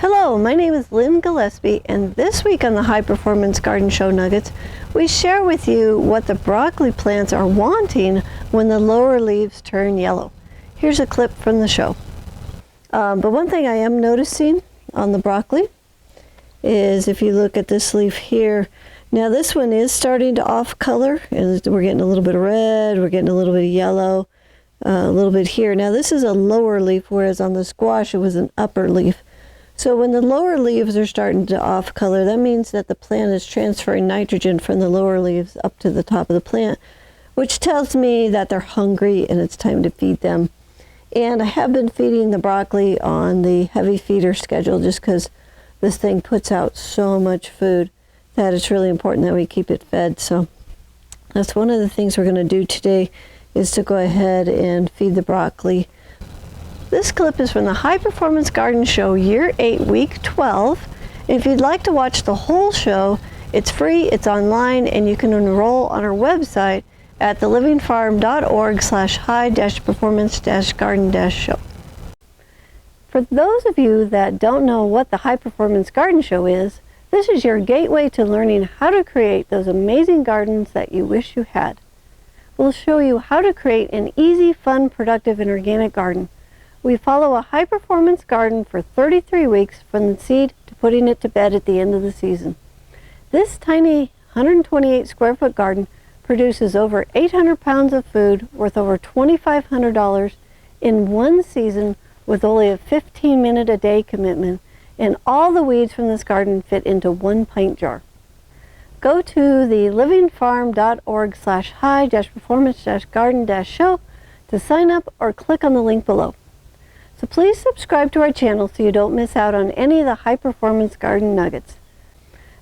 Hello, my name is Lynn Gillespie, and this week on the High Performance Garden Show Nuggets, we share with you what the broccoli plants are wanting when the lower leaves turn yellow. Here's a clip from the show. But one thing I am noticing on the broccoli is if you look at this leaf here, now this one is starting to off color, and we're getting a little bit of red, we're getting a little bit of yellow, a little bit here. Now this is a lower leaf, whereas on the squash it was an upper leaf. So when the lower leaves are starting to off color, that means that the plant is transferring nitrogen from the lower leaves up to the top of the plant, which tells me that they're hungry and it's time to feed them. And I have been feeding the broccoli on the heavy feeder schedule just because this thing puts out so much food that it's really important that we keep it fed. So that's one of the things we're going to do today, is to go ahead and feed the broccoli. This clip is from the High Performance Garden Show Year 8, Week 12. If you'd like to watch the whole show, it's free, it's online, and you can enroll on our website at thelivingfarm.org/high-performance-garden-show. For those of you that don't know what the High Performance Garden Show is, this is your gateway to learning how to create those amazing gardens that you wish you had. We'll show you how to create an easy, fun, productive, and organic garden. We follow a high-performance garden for 33 weeks from the seed to putting it to bed at the end of the season. This tiny 128 square foot garden produces over 800 pounds of food worth over $2,500 in one season with only a 15-minute a day commitment, and all the weeds from this garden fit into one pint jar. Go to thelivingfarm.org/high-performance-garden-show to sign up or click on the link below. So please subscribe to our channel so you don't miss out on any of the High Performance Garden Nuggets.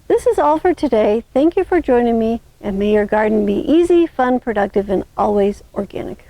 This is all for today. Thank you for joining me, and may your garden be easy, fun, productive, and always organic.